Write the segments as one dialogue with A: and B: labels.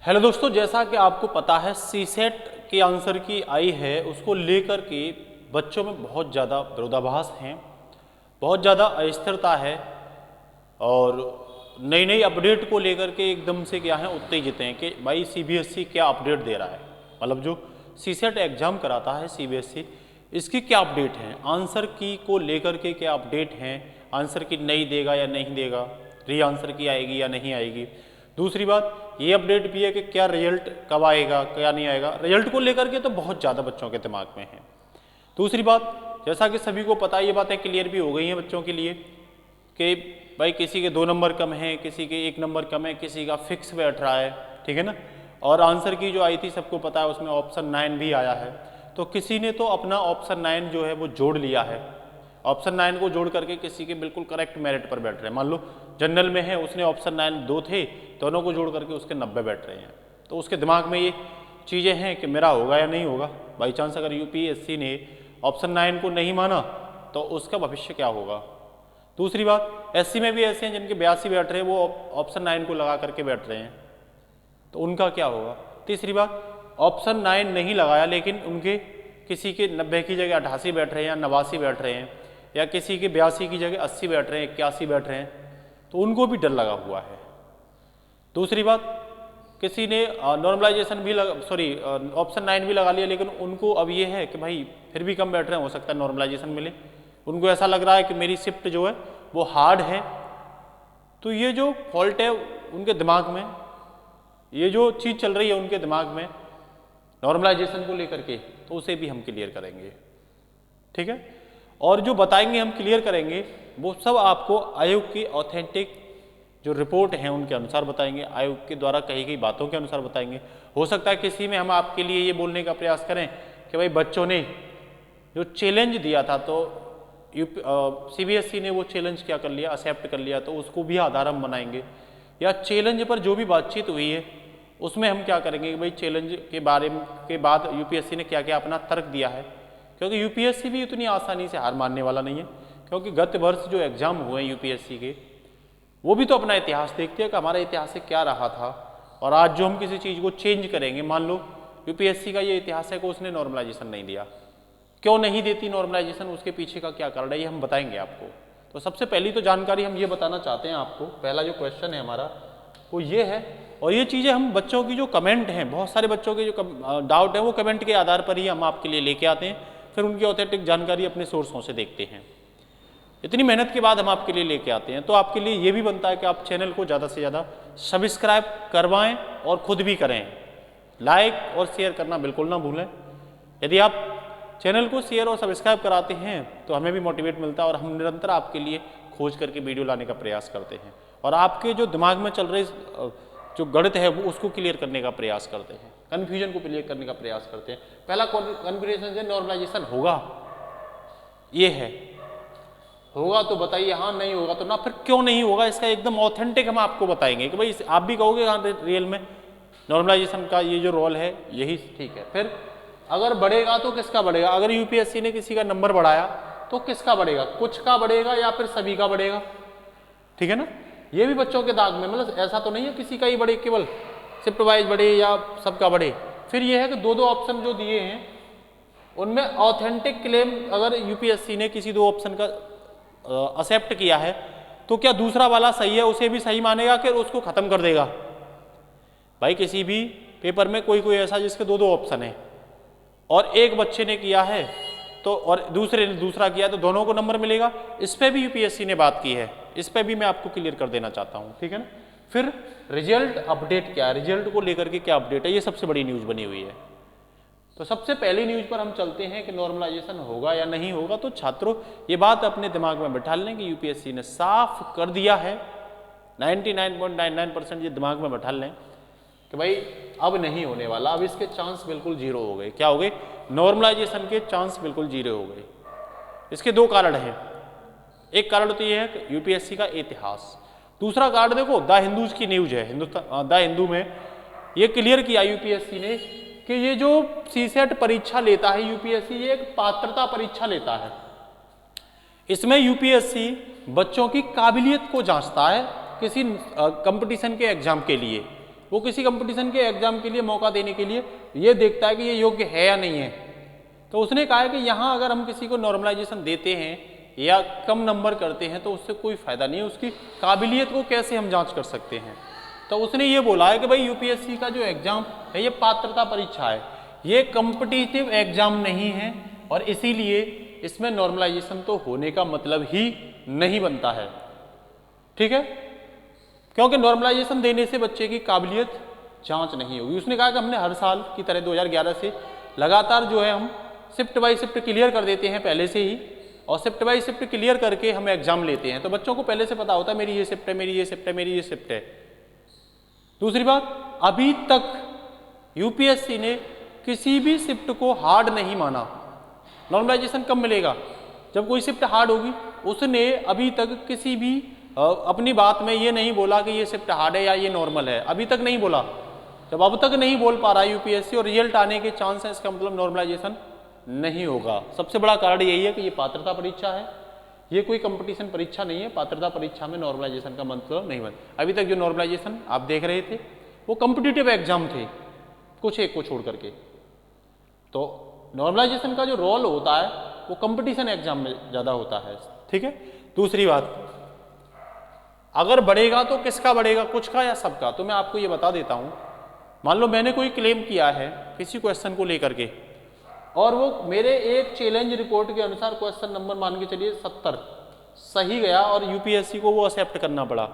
A: Hello दोस्तों, जैसा कि आपको पता है सीसेट के आंसर की आई है, उसको लेकर के बच्चों में बहुत ज़्यादा विरोधाभास हैं, बहुत ज़्यादा अस्थिरता है और नई नई अपडेट को लेकर के एकदम से क्या है उत्तेजित हैं कि भाई सीबीएसई क्या अपडेट दे रहा है। मतलब जो सीसेट एग्ज़ाम कराता है सीबीएसई, इसकी क्या अपडेट है, आंसर की को लेकर के क्या अपडेट हैं, आंसर की नहीं देगा या नहीं देगा, री आंसर की आएगी या नहीं आएगी। दूसरी बात ये अपडेट भी है कि क्या रिजल्ट कब आएगा क्या नहीं आएगा। रिजल्ट को लेकर के तो बहुत ज़्यादा बच्चों के दिमाग में है। दूसरी बात, जैसा कि सभी को पता है, ये बातें क्लियर भी हो गई हैं बच्चों के लिए कि भाई किसी के 2 नंबर कम हैं, किसी के 1 नंबर कम है, किसी का फिक्स बैठ रहा है, ठीक है ना। और आंसर की जो आई थी सबको पता है, उसमें ऑप्शन 9 भी आया है। तो किसी ने तो अपना ऑप्शन 9 जो है वो जोड़ लिया है, ऑप्शन 9 को जोड़ करके किसी के बिल्कुल करेक्ट मेरिट पर बैठ रहे हैं। मान लो जनरल में है, उसने ऑप्शन 9 2 थे, दोनों को जोड़ करके उसके 90 बैठ रहे हैं। तो उसके दिमाग में ये चीज़ें हैं कि मेरा होगा या नहीं होगा। बाई चांस अगर यूपीएससी ने ऑप्शन 9 को नहीं माना तो उसका भविष्य क्या होगा। दूसरी बात, एससी में भी ऐसे हैं जिनके 82 बैठ रहे हैं, वो ऑप्शन 9 को लगा करके बैठ रहे हैं, तो उनका क्या होगा। तीसरी बात, ऑप्शन 9 नहीं लगाया लेकिन उनके किसी के 90 की जगह 88 बैठ रहे हैं या 89 बैठ रहे हैं, या किसी के 82 की जगह 80 बैठ रहे हैं, 81 बैठ रहे हैं, तो उनको भी डर लगा हुआ है। दूसरी बात, किसी ने नॉर्मलाइजेशन भी ऑप्शन 9 भी लगा लिया लेकिन उनको अब ये है कि भाई फिर भी कम बैठ रहे हैं, हो सकता है नॉर्मलाइजेशन मिले। उनको ऐसा लग रहा है कि मेरी शिफ्ट जो है वो हार्ड है। तो ये जो फॉल्ट है उनके दिमाग में, ये जो चीज़ चल रही है उनके दिमाग में नॉर्मलाइजेशन को लेकर के, तो उसे भी हम क्लियर करेंगे, ठीक है। और जो बताएंगे हम क्लियर करेंगे वो सब आपको आयोग की ऑथेंटिक जो रिपोर्ट है उनके अनुसार बताएंगे, आयोग के द्वारा कही गई बातों के अनुसार बताएंगे। हो सकता है किसी में हम आपके लिए ये बोलने का प्रयास करें कि भाई बच्चों ने जो चैलेंज दिया था तो सीबीएसई ने वो चैलेंज क्या कर लिया, एक्सेप्ट कर लिया, तो उसको भी आधार हम बनाएंगे। या चैलेंज पर जो भी बातचीत हुई है उसमें हम क्या करेंगे कि भाई चैलेंज के बारे में के बाद यूपीएससी ने क्या क्या अपना तर्क दिया है, क्योंकि यूपीएससी भी इतनी आसानी से हार मानने वाला नहीं है। क्योंकि गत वर्ष जो एग्जाम हुए हैं यूपीएससी के, वो भी तो अपना इतिहास देखते हैं कि हमारा इतिहास से क्या रहा था। और आज जो हम किसी चीज़ को चेंज करेंगे, मान लो यूपीएससी का ये इतिहास है कि उसने नॉर्मलाइजेशन नहीं दिया, क्यों नहीं देती नॉर्मलाइजेशन, उसके पीछे का क्या कारण है, ये हम बताएंगे आपको। तो सबसे पहली तो जानकारी हम ये बताना चाहते हैं आपको, पहला जो क्वेश्चन है हमारा वो ये है। और ये चीज़ें हम बच्चों की जो कमेंट हैं, बहुत सारे बच्चों के जो डाउट है वो कमेंट के आधार पर ही हम आपके लिए लेके आते हैं, फिर उनकी ऑथेंटिक जानकारी अपने सोर्सों से देखते हैं। इतनी मेहनत के बाद हम आपके लिए लेके आते हैं, तो आपके लिए ये भी बनता है कि आप चैनल को ज़्यादा से ज़्यादा सब्सक्राइब करवाएं और खुद भी करें। लाइक और शेयर करना बिल्कुल ना भूलें। यदि आप चैनल को शेयर और सब्सक्राइब कराते हैं तो हमें भी मोटिवेट मिलता है और हम निरंतर आपके लिए खोज करके वीडियो लाने का प्रयास करते हैं और आपके जो दिमाग में चल रहे जो गणित है वो उसको क्लियर करने का प्रयास करते हैं, कन्फ्यूजन को क्लियर करने का प्रयास करते हैं। पहला कन्फ्यूजन से नॉर्मलाइजेशन होगा, ये है, होगा तो बताइए, हाँ नहीं होगा तो ना, फिर क्यों नहीं होगा इसका एकदम ऑथेंटिक हम आपको बताएंगे कि भाई आप भी कहोगे हाँ रियल में नॉर्मलाइजेशन का ये जो रोल है यही ठीक है। फिर अगर बढ़ेगा तो किसका बढ़ेगा, अगर यूपीएससी ने किसी का नंबर बढ़ाया तो किसका बढ़ेगा, कुछ का बढ़ेगा या फिर सभी का बढ़ेगा, ठीक है ना। ये भी बच्चों के दाग में, मतलब ऐसा तो नहीं है किसी का ही बढ़े, केवल शिफ्ट वाइज बढ़े या सबका बढ़े। फिर ये है कि 2 ऑप्शन जो दिए हैं उनमें ऑथेंटिक क्लेम अगर यूपीएससी ने किसी 2 ऑप्शन का एक्सेप्ट किया है तो क्या दूसरा वाला सही है उसे भी सही मानेगा कि उसको खत्म कर देगा। भाई किसी भी पेपर में कोई ऐसा जिसके 2 ऑप्शन है और एक बच्चे ने किया है तो और दूसरे ने दूसरा किया तो दोनों को नंबर मिलेगा। इस पे भी यूपीएससी ने बात की है, इस पे भी मैं आपको क्लियर कर देना चाहता हूँ, ठीक है ना। फिर रिजल्ट अपडेट क्या है, रिजल्ट को लेकर के क्या अपडेट है, ये सबसे बड़ी न्यूज बनी हुई है। तो सबसे पहली न्यूज पर हम चलते हैं कि नॉर्मलाइजेशन होगा या नहीं होगा। तो छात्रों ये बात अपने दिमाग में बैठा लें कि यूपीएससी ने साफ कर दिया है, 99.99% ये दिमाग में बैठा लें कि भाई अब नहीं होने वाला, अब इसके चांस बिल्कुल 0 हो गए। क्या हो गए, नॉर्मलाइजेशन के चांस बिल्कुल 0 हो गए। इसके 2 कारण हैं, एक कारण तो ये है कि यूपीएससी का इतिहास, दूसरा कारण देखो द हिंदूज की न्यूज है, द हिंदू में ये क्लियर किया यूपीएससी ने कि ये जो सीसेट परीक्षा लेता है यूपीएससी, ये एक पात्रता परीक्षा लेता है। इसमें यूपीएससी बच्चों की काबिलियत को जांचता है किसी कंपटीशन के एग्जाम के लिए, वो किसी कंपटीशन के एग्जाम के लिए मौका देने के लिए ये देखता है कि ये योग्य है या नहीं है। तो उसने कहा है कि यहाँ अगर हम किसी को नॉर्मलाइजेशन देते हैं या कम नंबर करते हैं तो उससे कोई फायदा नहीं है, उसकी काबिलियत को कैसे हम जांच कर सकते हैं। तो उसने ये बोला है कि भाई यूपीएससी का जो एग्जाम है ये पात्रता परीक्षा है, ये कॉम्पिटिटिव एग्जाम नहीं है और इसीलिए इसमें नॉर्मलाइजेशन तो होने का मतलब ही नहीं बनता है। ठीक है, क्योंकि नॉर्मलाइजेशन देने से बच्चे की काबिलियत जांच नहीं होगी। उसने कहा कि हमने हर साल की तरह 2011 से लगातार जो है हम शिफ्ट बाय शिफ्ट क्लियर कर देते हैं पहले से ही, और शिफ्ट बाय शिफ्ट क्लियर करके हम एग्जाम लेते हैं, तो बच्चों को पहले से पता होता है मेरी ये शिफ्ट है, मेरी ये शिफ्ट है, मेरी ये शिफ्ट है। दूसरी बात, अभी तक यूपीएससी ने किसी भी शिफ्ट को हार्ड नहीं माना। नॉर्मलाइजेशन कब मिलेगा? जब कोई शिफ्ट हार्ड होगी। उसने अभी तक किसी भी अपनी बात में ये नहीं बोला कि ये शिफ्ट हार्ड है या ये नॉर्मल है, अभी तक नहीं बोला। जब अब तक नहीं बोल पा रहा यूपीएससी और रिजल्ट आने के चांस है, इसका मतलब नॉर्मलाइजेशन नहीं होगा। सबसे बड़ा कारण यही है कि ये पात्रता परीक्षा है, ये कोई कंपटीशन परीक्षा नहीं है। पात्रता परीक्षा में नॉर्मलाइजेशन का मतलब नहीं बन। अभी तक जो नॉर्मलाइजेशन आप देख रहे थे वो कॉम्पिटिटिव एग्जाम थे, कुछ एक को छोड़ करके। तो नॉर्मलाइजेशन का जो रोल होता है वो कंपटीशन एग्जाम में ज़्यादा होता है। ठीक है। दूसरी बात, अगर बढ़ेगा तो किसका बढ़ेगा, कुछ का या सबका? तो मैं आपको ये बता देता हूँ। मान लो मैंने कोई क्लेम किया है किसी क्वेश्चन को लेकर के और वो मेरे एक चैलेंज रिपोर्ट के अनुसार क्वेश्चन नंबर मान के चलिए 70 सही गया और यूपीएससी को वो एक्सेप्ट करना पड़ा,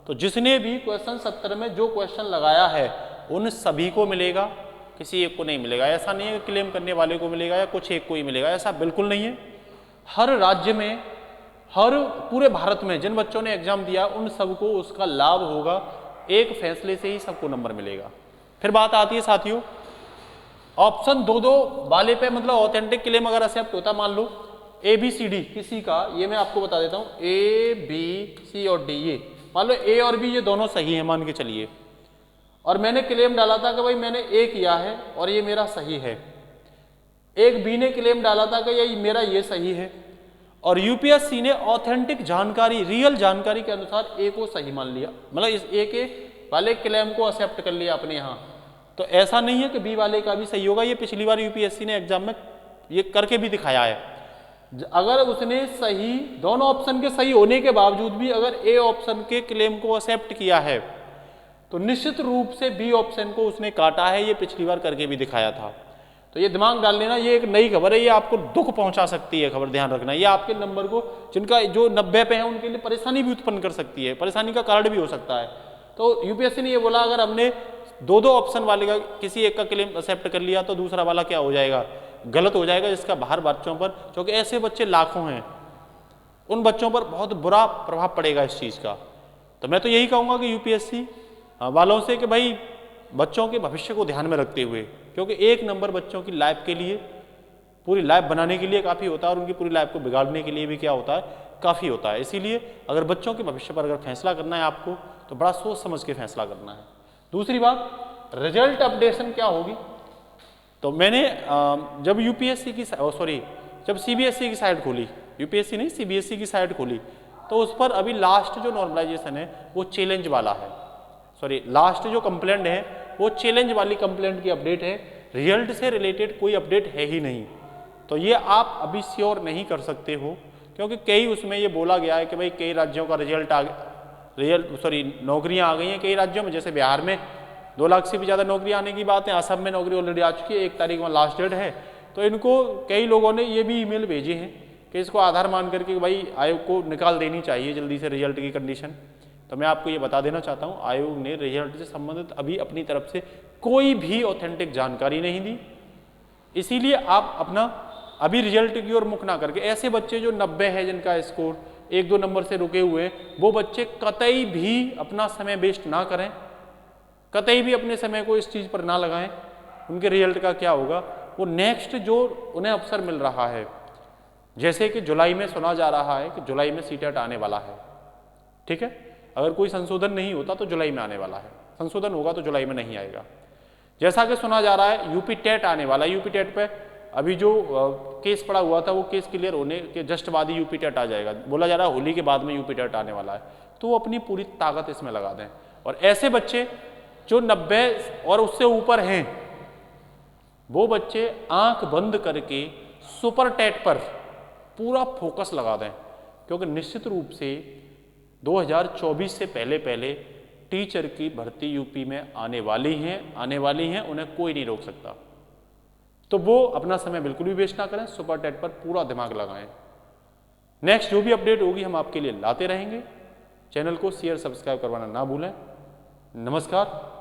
A: तो जिसने भी क्वेश्चन 70 में जो क्वेश्चन लगाया है उन सभी को मिलेगा, किसी एक को नहीं मिलेगा। ऐसा नहीं है कि क्लेम करने वाले को मिलेगा या कुछ एक को ही मिलेगा, ऐसा बिल्कुल नहीं है। हर राज्य में, हर पूरे भारत में जिन बच्चों ने एग्जाम दिया उन सबको उसका लाभ होगा, एक फैसले से ही सबको नंबर मिलेगा। फिर बात आती है साथियों ऑप्शन 2-2 वाले पे, मतलब ऑथेंटिक क्लेम अगर एक्सेप्ट होता, मान लो ABCD किसी का, ये मैं आपको बता देता हूँ, ABC और D, ये मान लो A और B ये दोनों सही है मान के चलिए, और मैंने क्लेम डाला था कि भाई मैंने A किया है और ये मेरा सही है। एक B ने क्लेम डाला था कि ये मेरा ये सही है, और यूपीएससी ने ऑथेंटिक जानकारी, रियल जानकारी के अनुसार A को सही मान लिया, मतलब इस A के वाले क्लेम को एक्सेप्ट कर लिया अपने यहाँ। तो ऐसा नहीं है कि B वाले का भी सही होगा, ये पिछली बार यूपीएससी ने एग्जाम में ये करके भी दिखाया है। अगर उसने सही, दोनों ऑप्शन के सही होने के बावजूद भी अगर A ऑप्शन के क्लेम को एक्सेप्ट किया है तो निश्चित रूप से B ऑप्शन को उसने काटा है, ये पिछली बार करके भी दिखाया था। तो ये दिमाग डाल लेना, ये एक नई खबर है, ये आपको दुख पहुंचा सकती है खबर, ध्यान रखना। ये आपके नंबर को, जिनका जो 90 पे है उनके लिए परेशानी भी उत्पन्न कर सकती है, परेशानी का कारण भी हो सकता है। तो यूपीएससी ने ये बोला अगर हमने 2-2 ऑप्शन वाले का किसी एक का क्लेम एक्सेप्ट कर लिया तो दूसरा वाला क्या हो जाएगा, गलत हो जाएगा, जिसका बाहर बच्चों पर, क्योंकि ऐसे बच्चे लाखों हैं, उन बच्चों पर बहुत बुरा प्रभाव पड़ेगा इस चीज़ का। तो मैं तो यही कहूँगा कि यूपीएससी वालों से कि भाई बच्चों के भविष्य को ध्यान में रखते हुए, क्योंकि एक नंबर बच्चों की लाइफ के लिए, पूरी लाइफ बनाने के लिए काफ़ी होता है और उनकी पूरी लाइफ को बिगाड़ने के लिए भी क्या होता है, काफ़ी होता है। इसीलिए अगर बच्चों के भविष्य पर अगर फैसला करना है आपको तो बड़ा सोच समझ के फैसला करना है। दूसरी बात, रिजल्ट अपडेशन क्या होगी? तो मैंने जब यूपीएससी की जब सीबीएसई की साइट खोली, यूपीएससी नहीं सीबीएसई की साइट खोली, तो उस पर अभी लास्ट जो नॉर्मलाइजेशन है वो चैलेंज वाला है, लास्ट जो कंप्लेंट है वो चैलेंज वाली कंप्लेंट की अपडेट है, रिजल्ट से रिलेटेड कोई अपडेट है ही नहीं। तो ये आप अभी श्योर नहीं कर सकते हो, क्योंकि कई उसमें ये बोला गया है कि भाई कई राज्यों का नौकरियां आ गई हैं कई राज्यों में, जैसे बिहार में 2 लाख से भी ज़्यादा नौकरी आने की बात है, असम में नौकरी ऑलरेडी आ चुकी है, 1 तारीख में लास्ट डेट है। तो इनको कई लोगों ने ये भी ईमेल भेजे हैं कि इसको आधार मान करके भाई आयोग को निकाल देनी चाहिए जल्दी से रिजल्ट की कंडीशन। तो मैं आपको ये बता देना चाहता हूँ, आयोग ने रिजल्ट से संबंधित अभी अपनी तरफ से कोई भी ऑथेंटिक जानकारी नहीं दी। इसीलिए आप अपना अभी रिजल्ट की ओर मुख ना करके, ऐसे बच्चे जो 90 है जिनका स्कोर 1-2 नंबर से रुके हुए हैं, वो बच्चे कतई भी अपना समय वेस्ट ना करें, कतई भी अपने समय को इस चीज़ पर ना लगाएं। उनके रिजल्ट का क्या होगा, वो नेक्स्ट जो उन्हें अवसर मिल रहा है, जैसे कि जुलाई में सुना जा रहा है कि जुलाई में सीटेट आने वाला है, ठीक है, अगर कोई संशोधन नहीं होता तो जुलाई में आने वाला है, संशोधन होगा तो जुलाई में नहीं आएगा। जैसा कि सुना जा रहा है यूपी टेट आने वाला है, यूपी टेट पे अभी जो केस पड़ा हुआ था वो केस क्लियर होने के जस्ट बाद ही यूपी टेट आ जाएगा, बोला जा रहा है होली के बाद में यूपी टेट आने वाला है। तो वो अपनी पूरी ताकत इसमें लगा दें। और ऐसे बच्चे जो 90 और उससे ऊपर हैं वो बच्चे आंख बंद करके सुपर टेट पर पूरा फोकस लगा दें, क्योंकि निश्चित रूप से 2024 से पहले पहले टीचर की भर्ती यूपी में आने वाली हैं, उन्हें कोई नहीं रोक सकता। तो वो अपना समय बिल्कुल भी वेस्ट ना करें, सुपर टेट पर पूरा दिमाग लगाएं। नेक्स्ट जो भी अपडेट होगी हम आपके लिए लाते रहेंगे। चैनल को शेयर सब्सक्राइब करवाना ना भूलें। नमस्कार।